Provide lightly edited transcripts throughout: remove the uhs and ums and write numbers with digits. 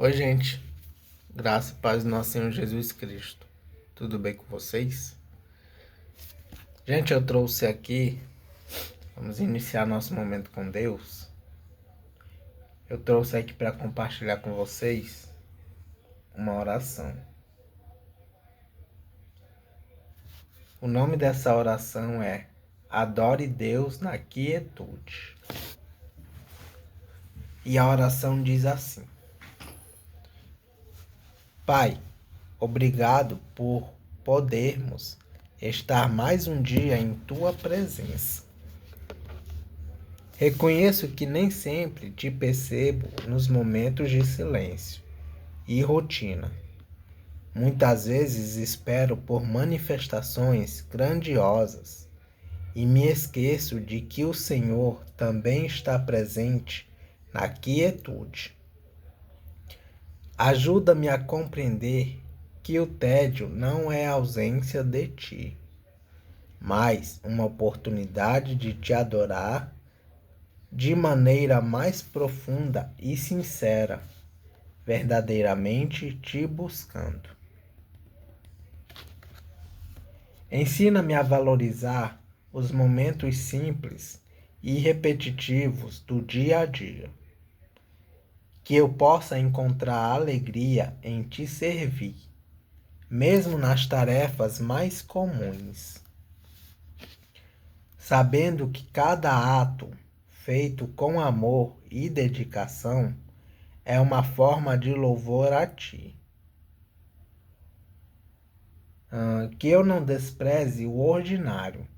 Oi, gente. Graça e paz do nosso Senhor Jesus Cristo. Tudo bem com vocês? Gente, eu trouxe aqui, vamos iniciar nosso momento com Deus. Eu trouxe aqui para compartilhar com vocês uma oração. O nome dessa oração é Adore Deus na Quietude. E a oração diz assim: Pai, obrigado por podermos estar mais um dia em Tua presença. Reconheço que nem sempre te percebo nos momentos de silêncio e rotina. Muitas vezes espero por manifestações grandiosas e me esqueço de que o Senhor também está presente na quietude. Ajuda-me a compreender que o tédio não é ausência de ti, mas uma oportunidade de te adorar de maneira mais profunda e sincera, verdadeiramente te buscando. Ensina-me a valorizar os momentos simples e repetitivos do dia a dia, que eu possa encontrar alegria em te servir, mesmo nas tarefas mais comuns, sabendo que cada ato feito com amor e dedicação é uma forma de louvor a ti. Que eu não despreze o ordinário,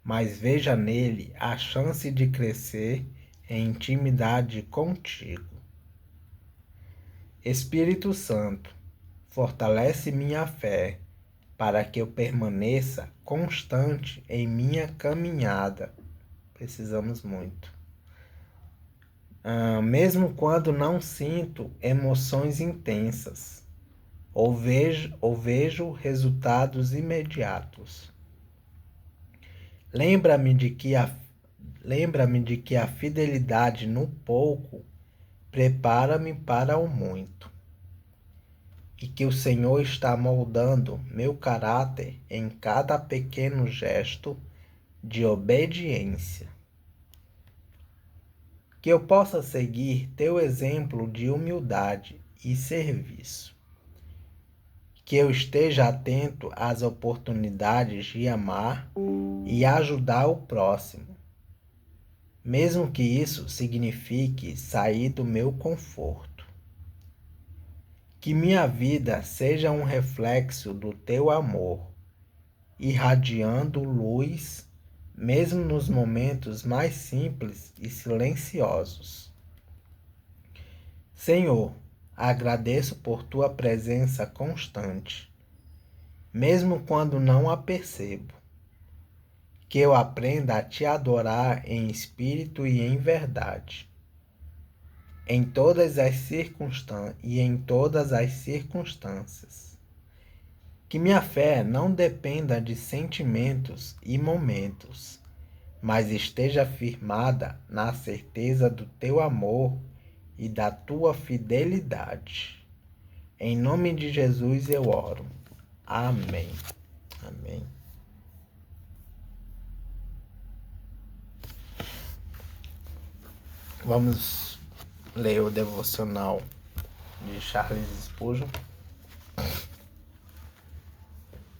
mas veja nele a chance de crescer em intimidade contigo. Espírito Santo, fortalece minha fé para que eu permaneça constante em minha caminhada. Precisamos muito. Mesmo quando não sinto emoções intensas, ou vejo resultados imediatos. Lembra-me de que a fidelidade no pouco prepara-me para o muito, e que o Senhor está moldando meu caráter em cada pequeno gesto de obediência. Que eu possa seguir teu exemplo de humildade e serviço. Que eu esteja atento às oportunidades de amar e ajudar o próximo, mesmo que isso signifique sair do meu conforto. Que minha vida seja um reflexo do teu amor, irradiando luz, mesmo nos momentos mais simples e silenciosos. Senhor, agradeço por tua presença constante, mesmo quando não a percebo. Que eu aprenda a te adorar em espírito e em verdade, em todas as circunstâncias. Que minha fé não dependa de sentimentos e momentos, mas esteja firmada na certeza do teu amor e da tua fidelidade. Em nome de Jesus eu oro. Amém. Amém. Vamos ler o devocional de Charles Spurgeon.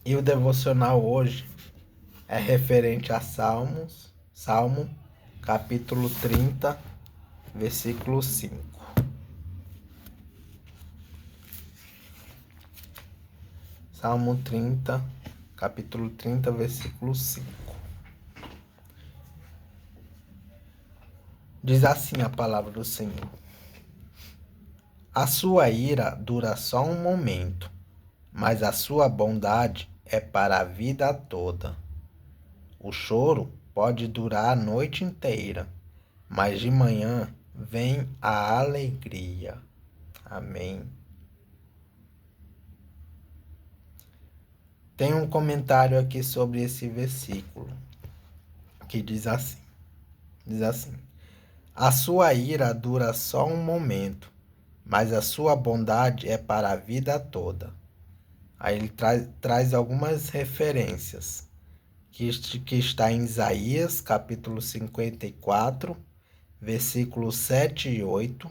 E o devocional hoje é referente a Salmo capítulo 30, versículo 5. Salmo 30, capítulo 30, versículo 5. Diz assim a palavra do Senhor: A sua ira dura só um momento, mas a sua bondade é para a vida toda. O choro pode durar a noite inteira, mas de manhã vem a alegria. Amém. Tem um comentário aqui sobre esse versículo, que diz assim: a sua ira dura só um momento, mas a sua bondade é para a vida toda. Aí ele traz algumas referências, que está em Isaías, capítulo 54, versículos 7 e 8.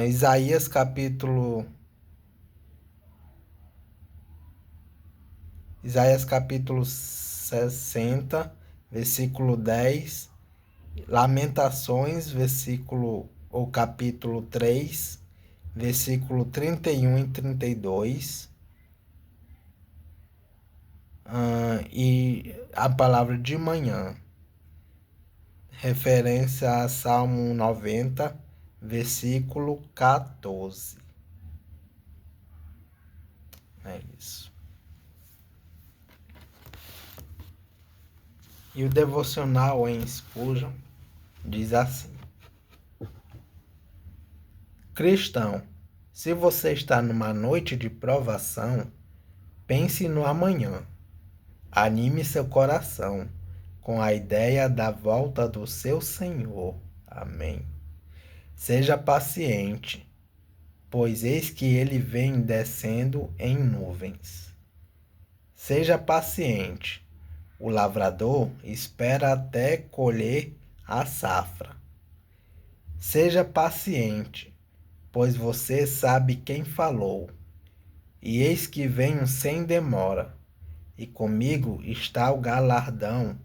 Isaías, capítulo 60, versículo 10. Lamentações, capítulo 3, versículo 31 e 32. E a palavra de manhã, referência a Salmo 90, versículo 14. É isso. E o devocional em Spurgeon diz assim: Cristão, se você está numa noite de provação, pense no amanhã. Anime seu coração com a ideia da volta do seu Senhor. Amém. Seja paciente, pois eis que ele vem descendo em nuvens. Seja paciente. O lavrador espera até colher a safra. Seja paciente, pois você sabe quem falou. E eis que venho sem demora, e comigo está o galardão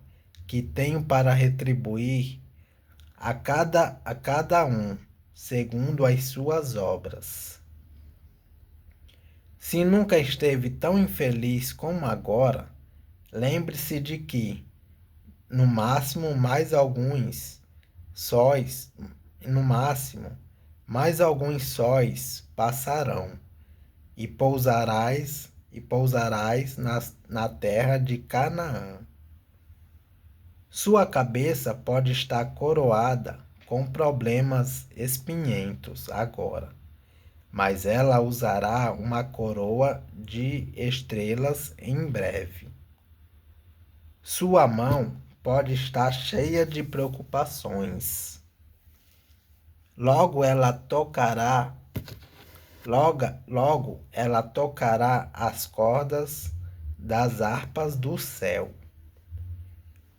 que tenho para retribuir a cada um, segundo as suas obras. Se nunca esteve tão infeliz como agora, lembre-se de que, no máximo, mais alguns sóis passarão, e pousarás na terra de Canaã. Sua cabeça pode estar coroada com problemas espinhentos agora, mas ela usará uma coroa de estrelas em breve. Sua mão pode estar cheia de preocupações. Logo ela tocará as cordas das harpas do céu.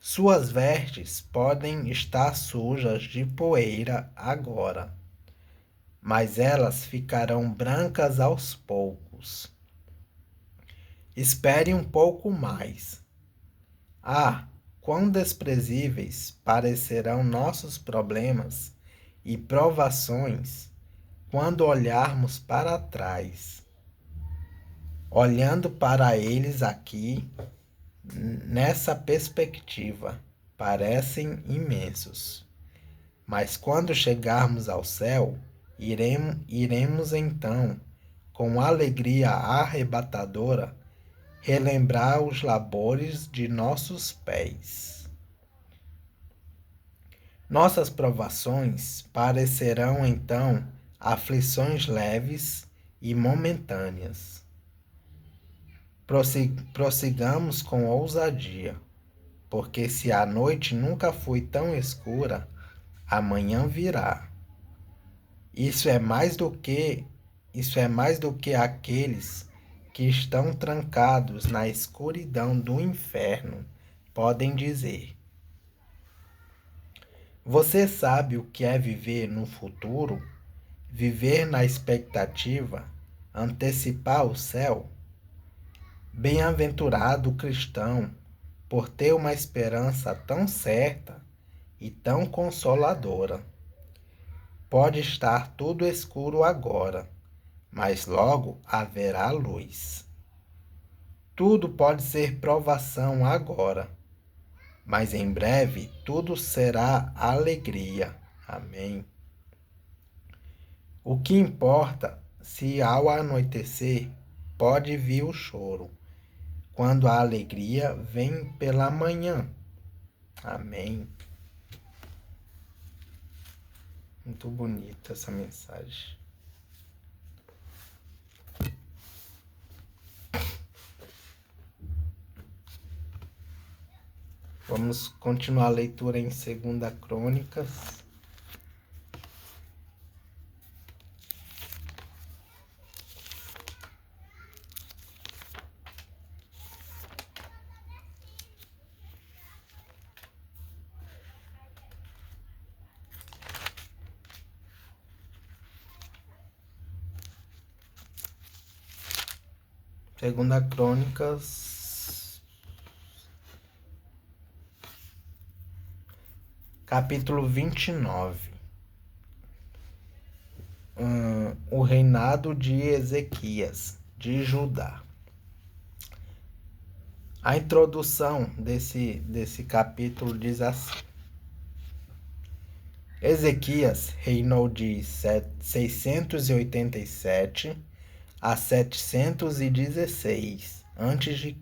Suas vestes podem estar sujas de poeira agora, mas elas ficarão brancas aos poucos. Espere um pouco mais. Quão desprezíveis parecerão nossos problemas e provações quando olharmos para trás. Olhando para eles aqui, nessa perspectiva, parecem imensos. Mas quando chegarmos ao céu, iremos então, com alegria arrebatadora, relembrar os labores de nossos pés. Nossas provações parecerão então aflições leves e momentâneas. Prossigamos com ousadia, porque se a noite nunca foi tão escura, amanhã virá. Isso é mais do que aqueles que estão trancados na escuridão do inferno podem dizer. Você sabe o que é viver no futuro? Viver na expectativa? Antecipar o céu? Bem-aventurado o cristão, por ter uma esperança tão certa e tão consoladora. Pode estar tudo escuro agora, mas logo haverá luz. Tudo pode ser provação agora, mas em breve tudo será alegria. Amém. O que importa se ao anoitecer pode vir o choro, quando a alegria vem pela manhã. Amém. Muito bonita essa mensagem. Vamos continuar a leitura em 2 Crônicas, Segunda Crônicas, capítulo 29. O reinado de Ezequias, de Judá. A introdução desse capítulo diz assim: Ezequias reinou de 687 a 716 a.C.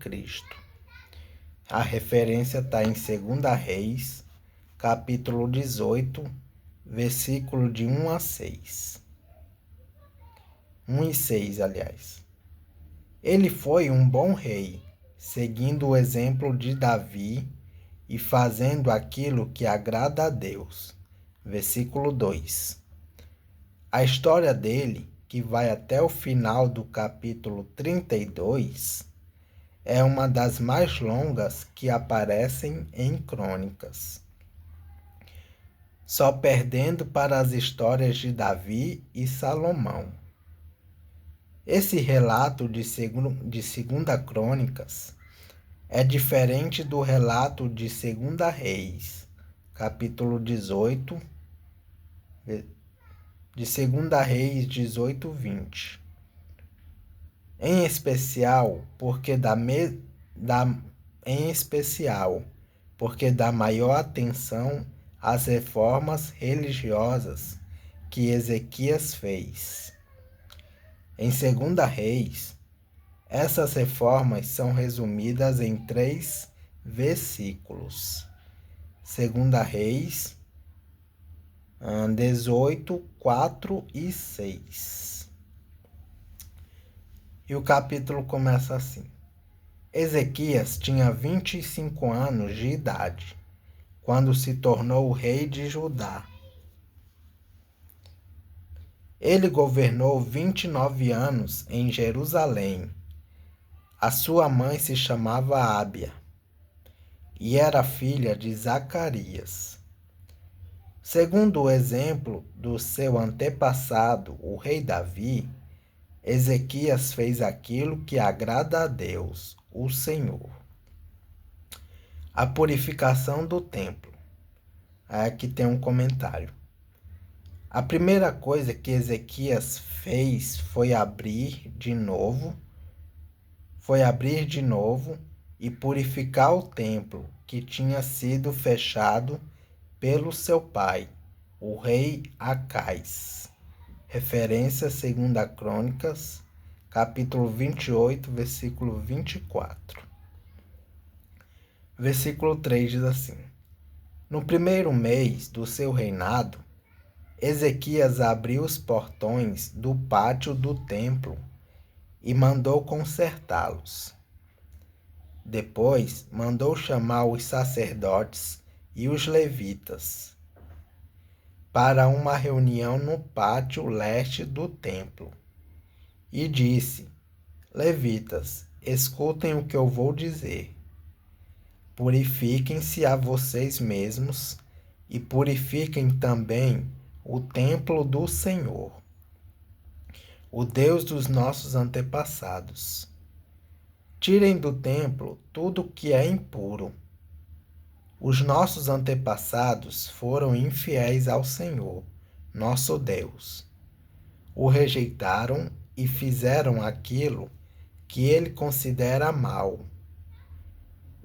A referência está em 2 Reis, capítulo 18, versículo de 1 a 6. 1 e 6, aliás. Ele foi um bom rei, seguindo o exemplo de Davi e fazendo aquilo que agrada a Deus. Versículo 2. A história dele, que vai até o final do capítulo 32, é uma das mais longas que aparecem em Crônicas, só perdendo para as histórias de Davi e Salomão. Esse relato de Segunda Crônicas é diferente do relato de 2 Reis, capítulo 18, de 2 Reis 18, 20. Em especial porque dá maior atenção às reformas religiosas que Ezequias fez. Em 2 Reis, essas reformas são resumidas em 3 versículos. 2 Reis 18, 4 e 6. E o capítulo começa assim: Ezequias tinha 25 anos de idade quando se tornou o rei de Judá. Ele governou 29 anos em Jerusalém. A sua mãe se chamava Ábia e era filha de Zacarias. Segundo o exemplo do seu antepassado, o rei Davi, Ezequias fez aquilo que agrada a Deus, o Senhor. A purificação do templo. Aqui tem um comentário. A primeira coisa que Ezequias fez foi abrir de novo e purificar o templo que tinha sido fechado pelo seu pai, o rei Acais. Referência 2 Crônicas, capítulo 28, versículo 24. Versículo 3 diz assim: No primeiro mês do seu reinado, Ezequias abriu os portões do pátio do templo e mandou consertá-los. Depois mandou chamar os sacerdotes e os levitas para uma reunião no pátio leste do templo e disse: Levitas, escutem o que eu vou dizer. Purifiquem-se a vocês mesmos e purifiquem também o templo do Senhor, o Deus dos nossos antepassados. Tirem do templo tudo que é impuro. Os nossos antepassados foram infiéis ao Senhor, nosso Deus. O rejeitaram e fizeram aquilo que ele considera mal.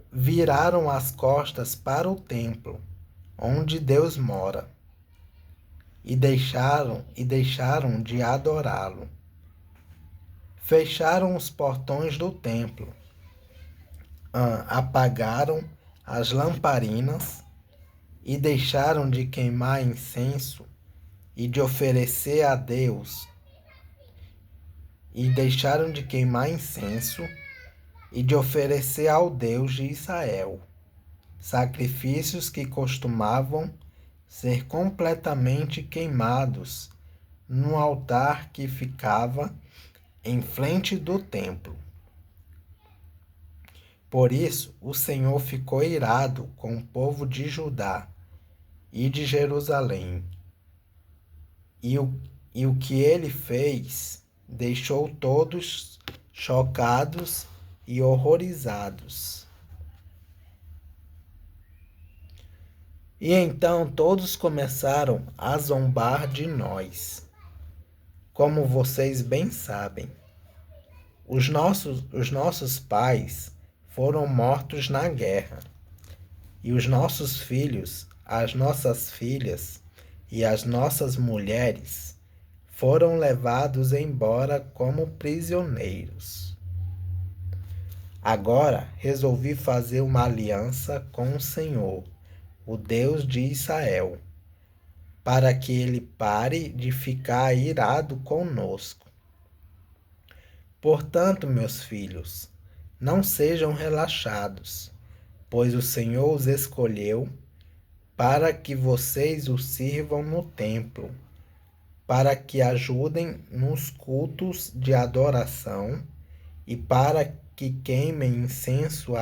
Viraram as costas para o templo, onde Deus mora, e deixaram de adorá-lo. Fecharam os portões do templo, apagaram as lamparinas e deixaram de queimar incenso e de oferecer a Deus. E de oferecer ao Deus de Israel sacrifícios que costumavam ser completamente queimados no altar que ficava em frente do templo. Por isso, o Senhor ficou irado com o povo de Judá e de Jerusalém. E o que ele fez, deixou todos chocados e horrorizados. E então todos começaram a zombar de nós. Como vocês bem sabem, os nossos pais foram mortos na guerra, e os nossos filhos, as nossas filhas e as nossas mulheres foram levados embora como prisioneiros. Agora resolvi fazer uma aliança com o Senhor, o Deus de Israel, para que ele pare de ficar irado conosco. Portanto, meus filhos, não sejam relaxados, pois o Senhor os escolheu para que vocês o sirvam no templo, para que ajudem nos cultos de adoração e para que queimem incenso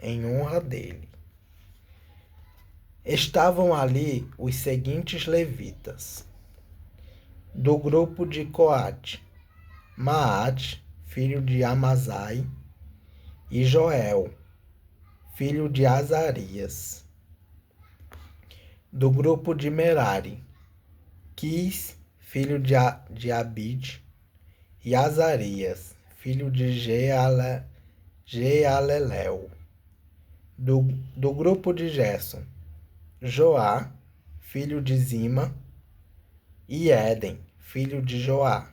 em honra dele. Estavam ali os seguintes levitas: do grupo de Coate, Maate, filho de Amazai, e Joel, filho de Azarias. Do grupo de Merari, Quis, filho de Abide, e Azarias, filho de Jealelel. Do grupo de Gerson, Joá, filho de Zima, e Éden, filho de Joá.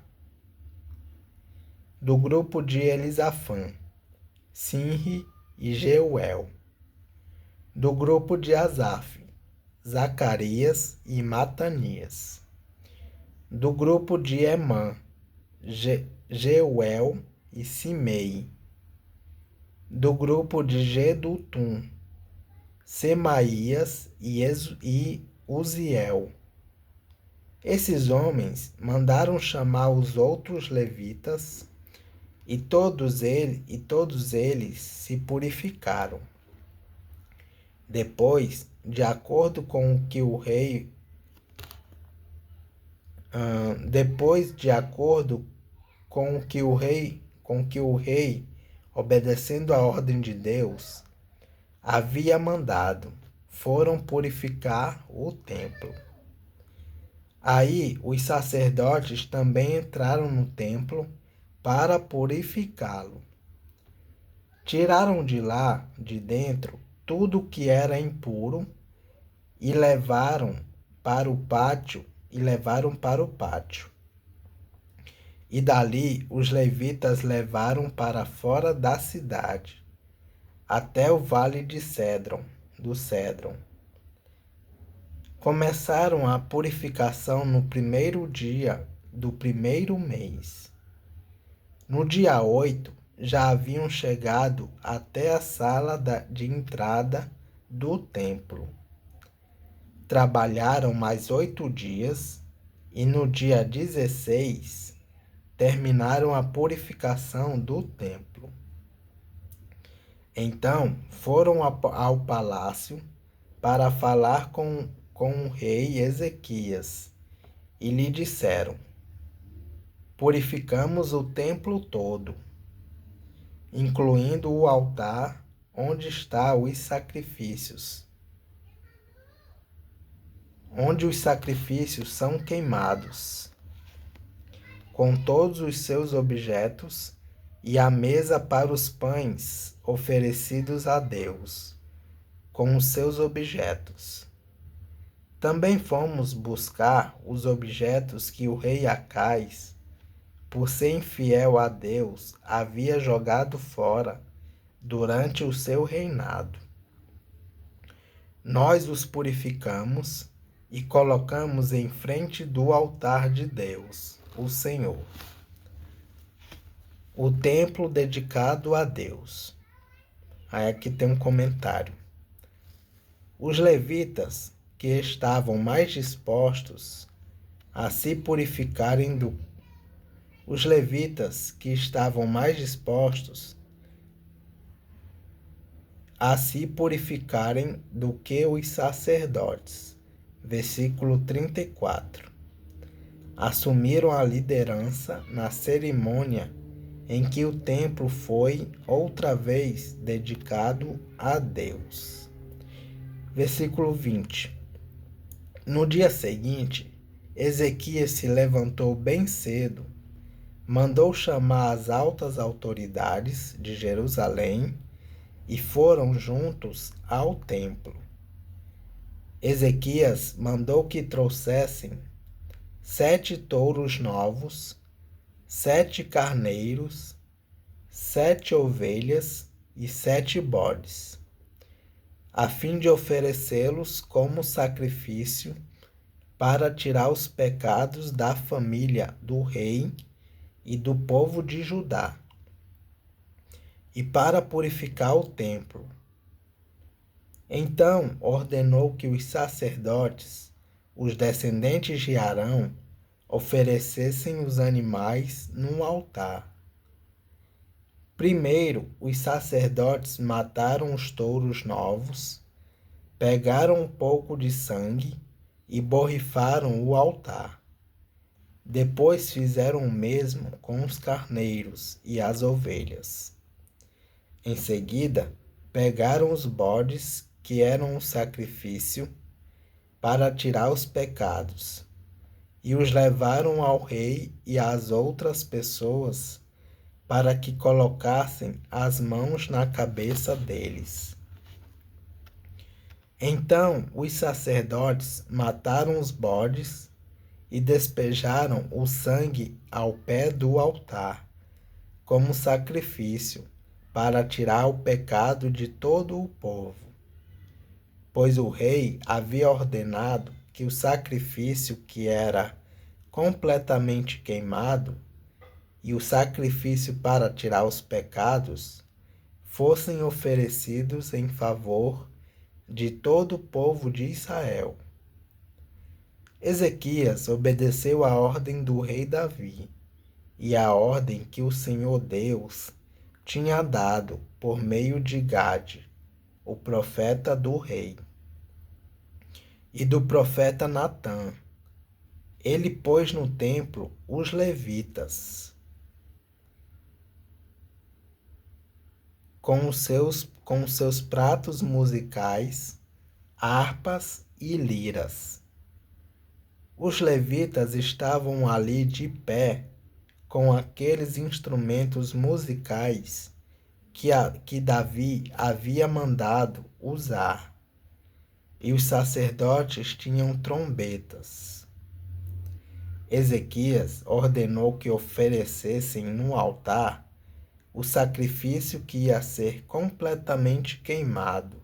Do grupo de Elisafã, Sinri e Jeuel. Do grupo de Asaf, Zacarias e Matanias. Do grupo de Emã, Jeuel e Simei. Do grupo de Gedutum, Semaías e Uziel. Esses homens mandaram chamar os outros levitas, e todos eles se purificaram. Depois, de acordo com o que o rei obedecendo à ordem de Deus, havia mandado, foram purificar o templo. Aí os sacerdotes também entraram no templo para purificá-lo. Tiraram de lá, de dentro, tudo o que era impuro e levaram para o pátio. E dali os levitas levaram para fora da cidade, até o vale do Cédron. Começaram a purificação no primeiro dia do primeiro mês. No dia 8, já haviam chegado até a sala de entrada do templo. Trabalharam mais 8 dias e no dia 16 terminaram a purificação do templo. Então foram ao palácio para falar com o rei Ezequias e lhe disseram: purificamos o templo todo, incluindo o altar onde os sacrifícios são queimados, com todos os seus objetos, e a mesa para os pães oferecidos a Deus, com os seus objetos. Também fomos buscar os objetos que o rei Acais, por ser infiel a Deus, havia jogado fora durante o seu reinado. Nós os purificamos e colocamos em frente do altar de Deus, o Senhor, o templo dedicado a Deus. Aí aqui tem um comentário. Os levitas que estavam mais dispostos a se purificarem do que os sacerdotes. Versículo 34. assumiram a liderança na cerimônia em que o templo foi outra vez dedicado a Deus. Versículo 20. No dia seguinte, Ezequias se levantou bem cedo, mandou chamar as altas autoridades de Jerusalém e foram juntos ao templo. Ezequias mandou que trouxessem 7 touros novos, 7 carneiros, 7 ovelhas e 7 bodes, a fim de oferecê-los como sacrifício para tirar os pecados da família do rei e do povo de Judá, e para purificar o templo. Então ordenou que os sacerdotes, os descendentes de Arão, oferecessem os animais num altar. Primeiro, os sacerdotes mataram os touros novos, pegaram um pouco de sangue e borrifaram o altar. Depois fizeram o mesmo com os carneiros e as ovelhas. Em seguida, pegaram os bodes, que eram um sacrifício para tirar os pecados, e os levaram ao rei e às outras pessoas para que colocassem as mãos na cabeça deles. Então os sacerdotes mataram os bodes e despejaram o sangue ao pé do altar, como sacrifício para tirar o pecado de todo o povo. Pois o rei havia ordenado que o sacrifício que era completamente queimado e o sacrifício para tirar os pecados fossem oferecidos em favor de todo o povo de Israel. Ezequias obedeceu à ordem do rei Davi e à ordem que o Senhor Deus tinha dado por meio de Gade, o profeta do rei, e do profeta Natã. Ele pôs no templo os levitas, com os seus pratos musicais, harpas e liras. Os levitas estavam ali de pé com aqueles instrumentos musicais que Davi havia mandado usar, e os sacerdotes tinham trombetas. Ezequias ordenou que oferecessem no altar o sacrifício que ia ser completamente queimado.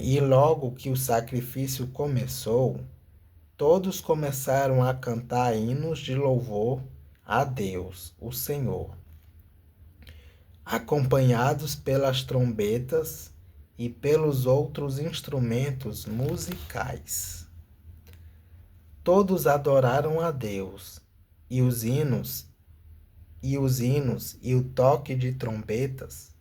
E logo que o sacrifício começou, todos começaram a cantar hinos de louvor a Deus, o Senhor, acompanhados pelas trombetas e pelos outros instrumentos musicais. Todos adoraram a Deus, e os hinos e o toque de trombetas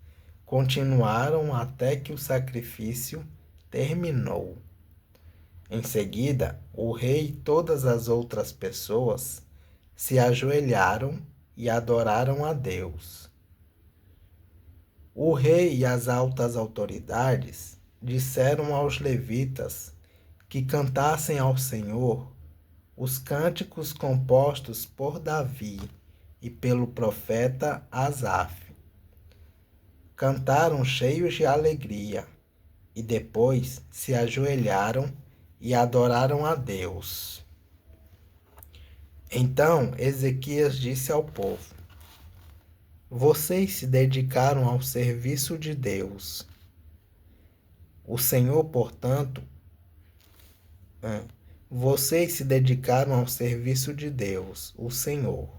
continuaram até que o sacrifício terminou. Em seguida, o rei e todas as outras pessoas se ajoelharam e adoraram a Deus. O rei e as altas autoridades disseram aos levitas que cantassem ao Senhor os cânticos compostos por Davi e pelo profeta Asaf. Cantaram cheios de alegria e depois se ajoelharam e adoraram a Deus. Então Ezequias disse ao povo: Vocês se dedicaram ao serviço de Deus. O Senhor, portanto, vocês se dedicaram ao serviço de Deus, o Senhor.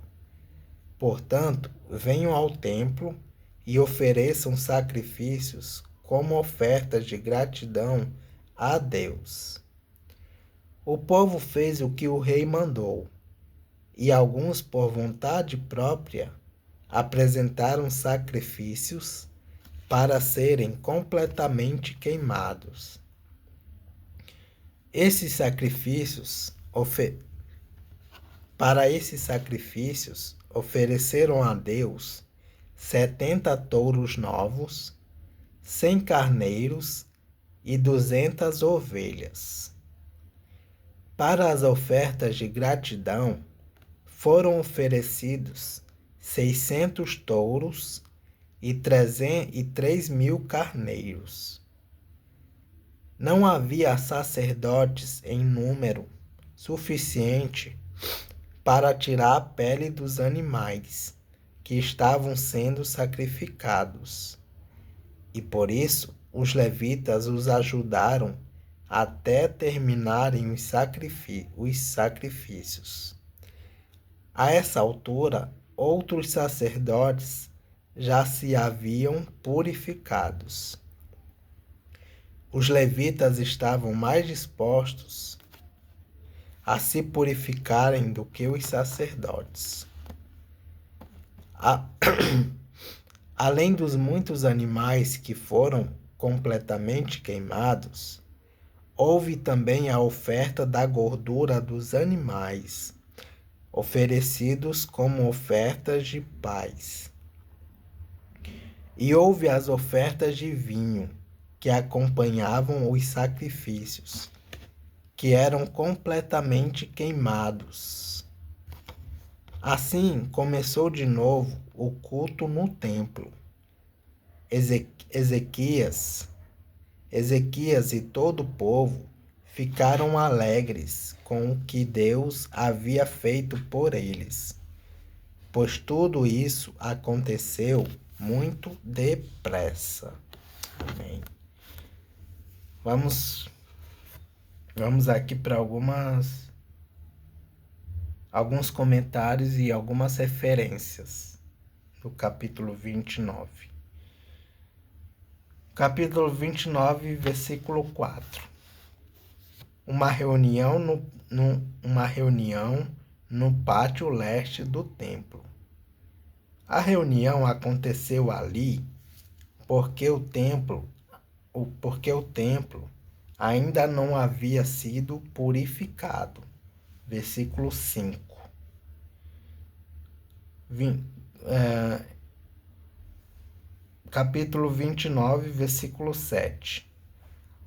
Portanto, venham ao templo e ofereçam sacrifícios como ofertas de gratidão a Deus. O povo fez o que o rei mandou, e alguns, por vontade própria, apresentaram sacrifícios para serem completamente queimados. Esses sacrifícios Para esses sacrifícios, ofereceram a Deus 70 touros novos, 100 carneiros e 200 ovelhas. Para as ofertas de gratidão, foram oferecidos 600 touros e 3.000 carneiros. Não havia sacerdotes em número suficiente para tirar a pele dos animais que estavam sendo sacrificados. E por isso os levitas os ajudaram até terminarem os sacrifícios. A essa altura, outros sacerdotes já se haviam purificados. Os levitas estavam mais dispostos a se purificarem do que os sacerdotes. Além dos muitos animais que foram completamente queimados, houve também a oferta da gordura dos animais, oferecidos como ofertas de paz. E houve as ofertas de vinho, que acompanhavam os sacrifícios, que eram completamente queimados. Assim começou de novo o culto no templo. Ezequias e todo o povo ficaram alegres com o que Deus havia feito por eles, pois tudo isso aconteceu muito depressa. Amém. Vamos aqui para alguns comentários e algumas referências do capítulo 29. Capítulo 29, versículo 4. Uma reunião no pátio leste do templo. A reunião aconteceu ali porque o templo ainda não havia sido purificado. Versículo 5. Capítulo 29, versículo 7.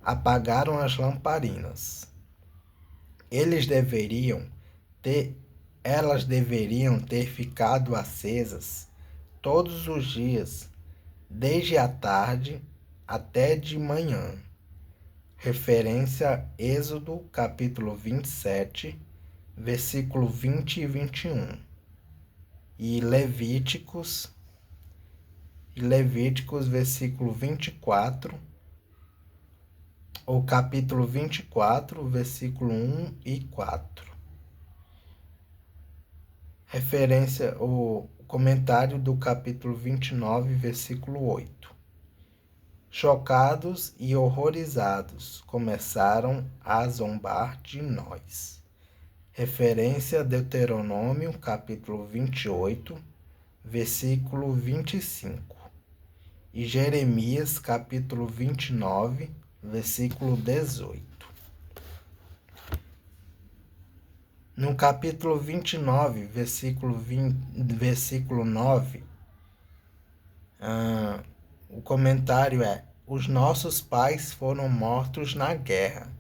Apagaram as lamparinas. Elas deveriam ter ficado acesas todos os dias, desde a tarde até de manhã. Referência Êxodo, capítulo 27, versículo 20 e 21. E Levíticos, versículo 24, ou capítulo 24, versículo 1 e 4. Referência, o comentário do capítulo 29, versículo 8. Chocados e horrorizados, começaram a zombar de nós. Referência Deuteronômio, capítulo 28, versículo 25. E Jeremias, capítulo 29, versículo 18. No capítulo 29, versículo 9, o comentário é: os nossos pais foram mortos na guerra.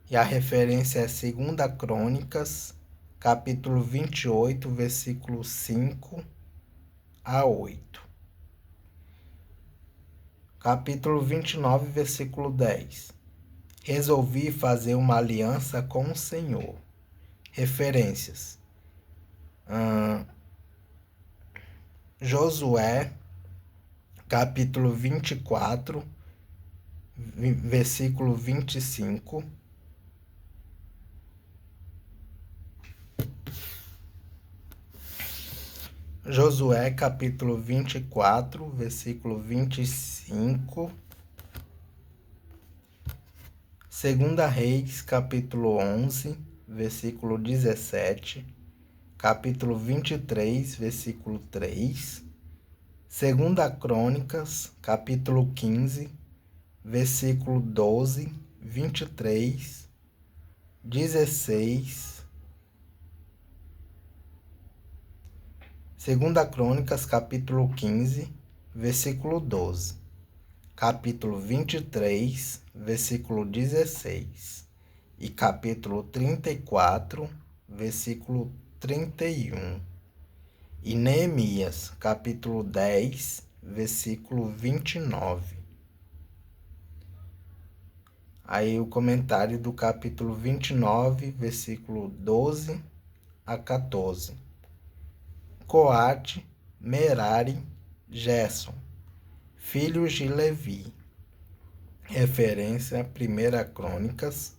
E a referência é 2 Crônicas, capítulo 28, versículo 5 a 8. Capítulo 29, versículo 10. Resolvi fazer uma aliança com o Senhor. Referências. Josué, capítulo 24, versículo 25. Josué, capítulo 24, versículo 25. 2 Reis, capítulo 11, versículo 17. Capítulo 23, versículo 3. 2 Crônicas, capítulo 15, versículo 12, 23 16. 2 Crônicas, capítulo 15, versículo 12. Capítulo 23, versículo 16. E capítulo 34, versículo 31. E Neemias, capítulo 10, versículo 29. Aí o comentário do capítulo 29, versículo 12 a 14. Coate, Merari, Gerson, filhos de Levi. Referência a 1 Crônicas,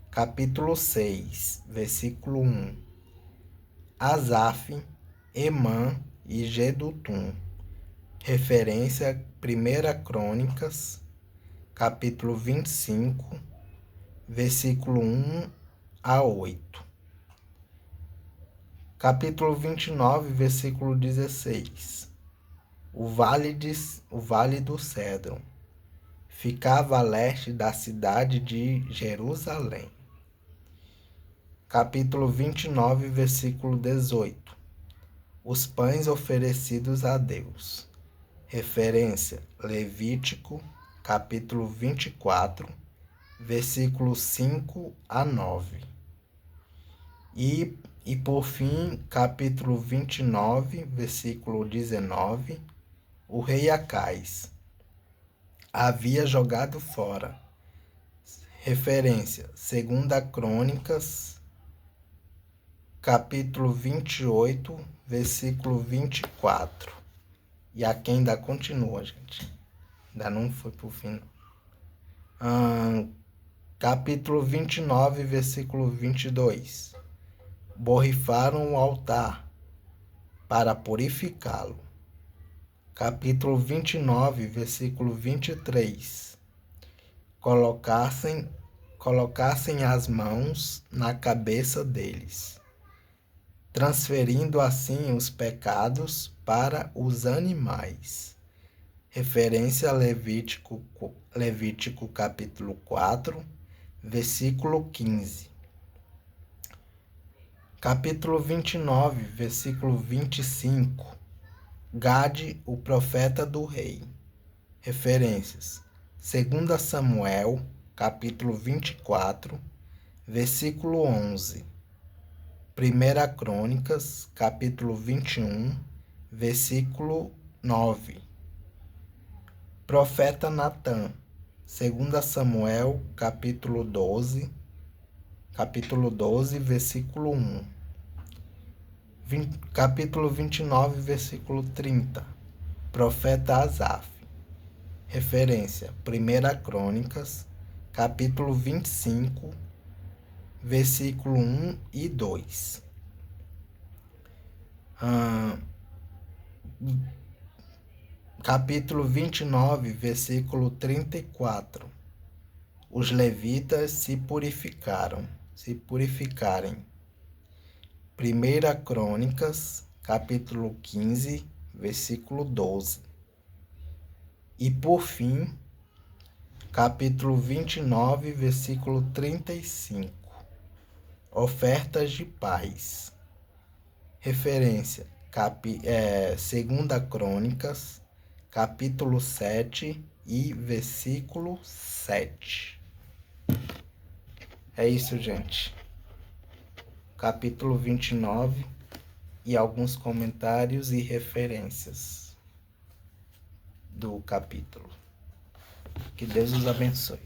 capítulo 6, versículo 1. Asaf, Emã e Gedutum. Referência a 1 Crônicas, capítulo 25, versículo 1 a 8. Capítulo 29, versículo 16. O Vale do Cédron ficava a leste da cidade de Jerusalém. Capítulo 29, versículo 18. Os pães oferecidos a Deus. Referência: Levítico, capítulo 24, versículos 5 a 9. E por fim, capítulo 29, versículo 19, o rei Acais havia jogado fora. Referência: 2 Crônicas, capítulo 28, versículo 24. E aqui ainda continua, gente. Ainda não foi pro fim. Capítulo 29, versículo 22. Borrifaram o altar para purificá-lo. Capítulo 29, versículo 23. Colocassem as mãos na cabeça deles, transferindo assim os pecados para os animais. Referência a Levítico capítulo 4, versículo 15. Capítulo 29, versículo 25. Gade, o profeta do rei. Referências: 2 Samuel, capítulo 24, versículo 11. 1 Crônicas, capítulo 21, versículo 9. Profeta Natã, 2 Samuel, capítulo 12, versículo 1. Capítulo 29, versículo 30. Profeta Asaf. Referência: 1 Crônicas, capítulo 25, versículo 1 e 2. Capítulo 29, versículo 34. Os levitas se purificarem. 1 Crônicas, capítulo 15, versículo 12. E por fim, capítulo 29, versículo 35. Ofertas de paz. Referência: 2 Crônicas, capítulo 7 e versículo 7. É isso, gente. Capítulo 29 e alguns comentários e referências do capítulo. Que Deus os abençoe.